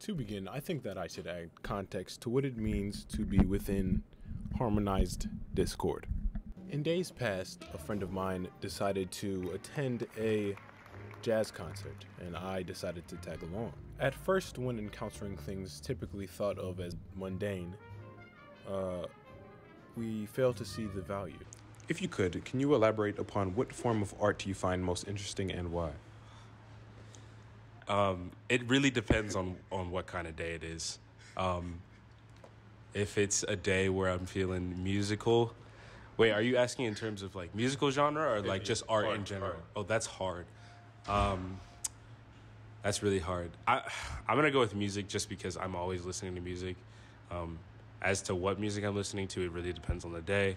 To begin, I think that I should add context to what it means to be within harmonized discord. In days past, a friend of mine decided to attend a jazz concert, and I decided to tag along. At first, when encountering things typically thought of as mundane, we fail to see the value. If you could, can you elaborate upon what form of art do you find most interesting and why? It really depends on what kind of day it is. If it's a day where I'm feeling musical. Wait, are you asking in terms of like musical genre or like just art in general? Art. Oh, that's hard. That's really hard. I'm going to go with music just because I'm always listening to music. As to what music I'm listening to, it really depends on the day.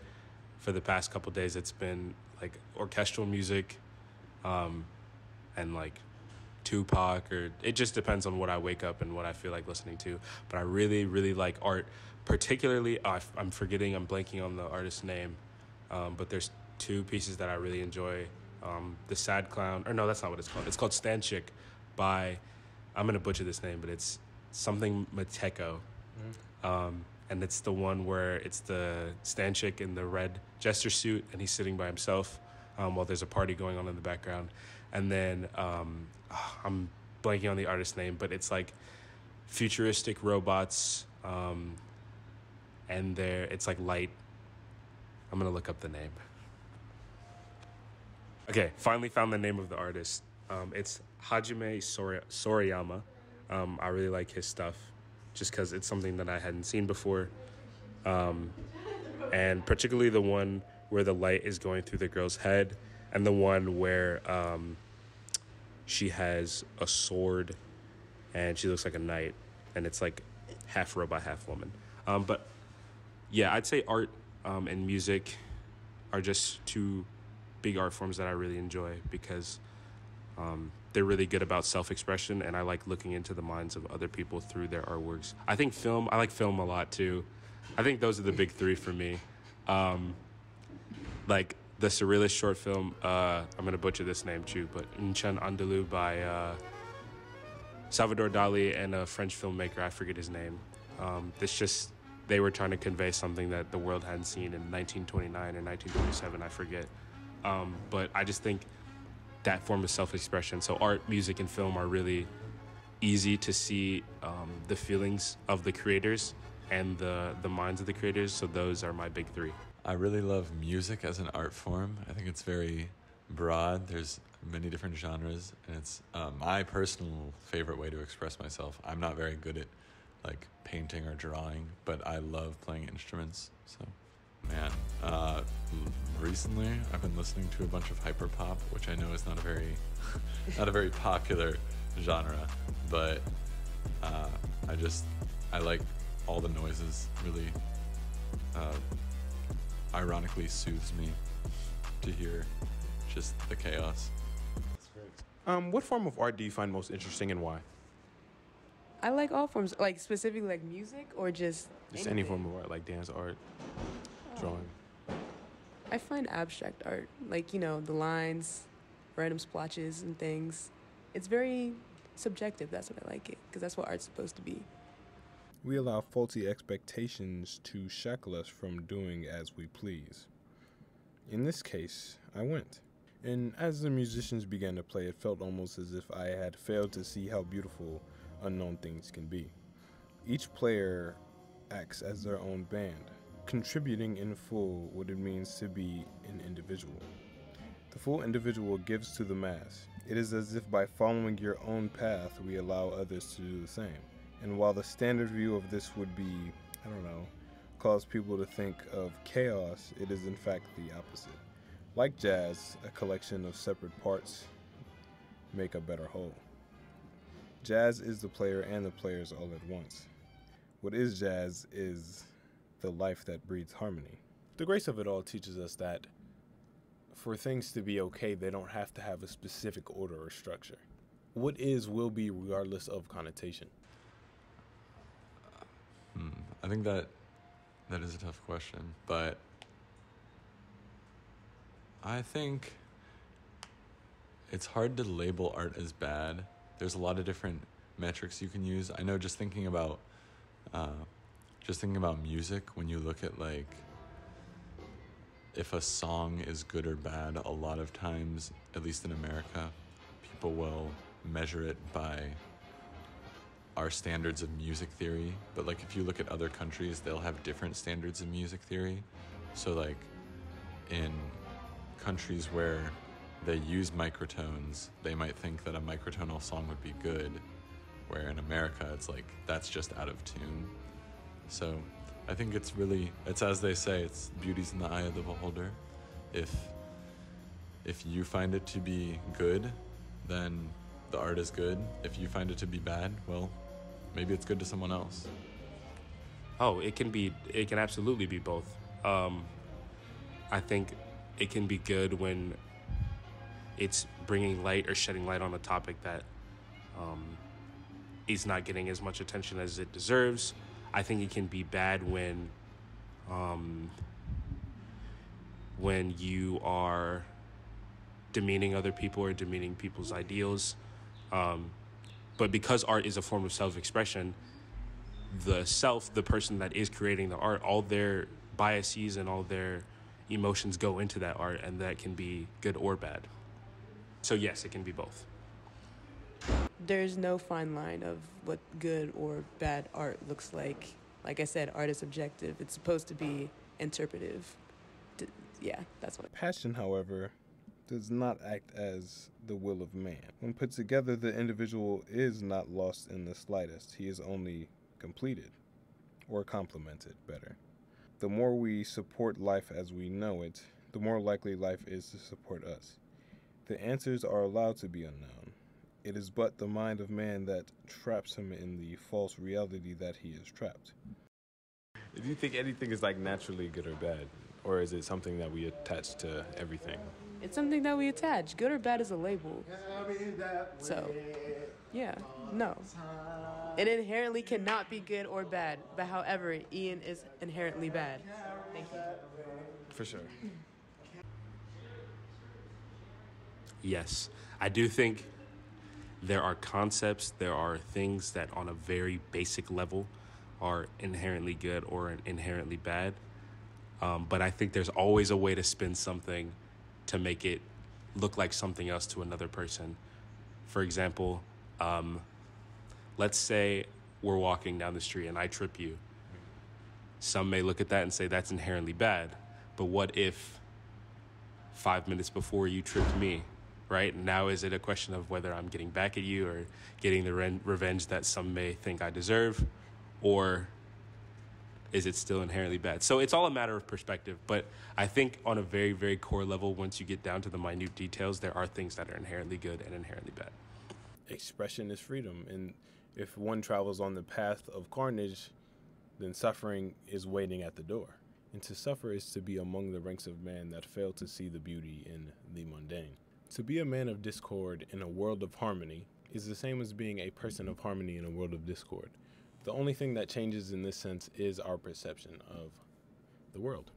For the past couple of days, it's been like orchestral music and like Tupac, or it just depends on what I wake up and what I feel like listening to. But I really, really like art, particularly, I'm blanking on the artist's name, but there's two pieces that I really enjoy. The Sad Clown, or no, that's not what it's called. It's called Stanchik by, I'm going to butcher this name, but it's something Mateko. And it's the one where it's the Stanchik in the red jester suit, and he's sitting by himself while there's a party going on in the background. And then I'm blanking on the artist's name, but it's like futuristic robots, and it's like light. I'm going to look up the name. Okay, finally found the name of the artist. It's Hajime Sorayama. I really like his stuff just because it's something that I hadn't seen before. And particularly the one where the light is going through the girl's head, and the one where she has a sword and she looks like a knight, and it's like half robot, half woman. But yeah, I'd say art and music are just two big art forms that I really enjoy because they're really good about self-expression, and I like looking into the minds of other people through their artworks. I like film a lot too. I think those are the big three for me. Like the surrealist short film, I'm going to butcher this name too, but Inchan Andalou by Salvador Dali and a French filmmaker, I forget his name. They were trying to convey something that the world hadn't seen in 1929 or 1927, I forget. But I just think that form of self-expression, so art, music, and film are really easy to see the feelings of the creators and the minds of the creators, so those are my big three. I really love music as an art form. I think it's very broad. There's many different genres, and it's my personal favorite way to express myself. I'm not very good at like painting or drawing, but I love playing instruments. So, man, recently I've been listening to a bunch of hyperpop, which I know is not a very popular genre, but I like all the noises. Really ironically soothes me to hear just the chaos. That's great. What form of art do you find most interesting and why? I like all forms, like specifically like music or just Any form of art, like dance art, drawing. I find abstract art, like, the lines, random splotches and things. It's very subjective. That's what I like it, because that's what art's supposed to be. We allow faulty expectations to shackle us from doing as we please. In this case, I went. And as the musicians began to play, it felt almost as if I had failed to see how beautiful unknown things can be. Each player acts as their own band, contributing in full what it means to be an individual. The full individual gives to the mass. It is as if by following your own path, we allow others to do the same. And while the standard view of this would be, cause people to think of chaos, it is in fact the opposite. Like jazz, a collection of separate parts make a better whole. Jazz is the player and the players all at once. What is jazz is the life that breeds harmony. The grace of it all teaches us that for things to be okay, they don't have to have a specific order or structure. What is will be regardless of connotation. I think that is a tough question, but I think it's hard to label art as bad. There's a lot of different metrics you can use. I know just thinking about music, when you look at like if a song is good or bad, a lot of times, at least in America, people will measure it by our standards of music theory. But like if you look at other countries, they'll have different standards of music theory. So like in countries where they use microtones, they might think that a microtonal song would be good, where in America it's like that's just out of tune. So I think it's as they say, it's beauty's in the eye of the beholder. If you find it to be good, then the art is good. If you find it to be bad, well, maybe it's good to someone else. Oh, it can absolutely be both. I think it can be good when it's bringing light or shedding light on a topic that is not getting as much attention as it deserves. I think it can be bad when you are demeaning other people or demeaning people's ideals. But because art is a form of self-expression, the person that is creating the art, all their biases and all their emotions go into that art, and that can be good or bad. So yes, it can be both. There's no fine line of what good or bad art looks like. Like I said, art is subjective. It's supposed to be interpretive. Yeah, that's what. Passion, however, does not act as the will of man. When put together, the individual is not lost in the slightest. He is only completed, or complemented, better. The more we support life as we know it, the more likely life is to support us. The answers are allowed to be unknown. It is but the mind of man that traps him in the false reality that he is trapped. Do you think anything is like naturally good or bad? Or is it something that we attach to everything? It's something that we attach. Good or bad is a label. So, yeah, no. It inherently cannot be good or bad. But however, Ian is inherently bad. Thank you. For sure. Yes, I do think there are concepts, there are things that on a very basic level are inherently good or inherently bad. But I think there's always a way to spin something to make it look like something else to another person. For example, let's say we're walking down the street and I trip you. Some may look at that and say that's inherently bad. But what if 5 minutes before you tripped me? Right? Now is it a question of whether I'm getting back at you or getting the revenge that some may think I deserve? Or is it still inherently bad? So it's all a matter of perspective. But I think on a very, very core level, once you get down to the minute details, there are things that are inherently good and inherently bad. Expression is freedom. And if one travels on the path of carnage, then suffering is waiting at the door. And to suffer is to be among the ranks of man that fail to see the beauty in the mundane. To be a man of discord in a world of harmony is the same as being a person of harmony in a world of discord. The only thing that changes in this sense is our perception of the world.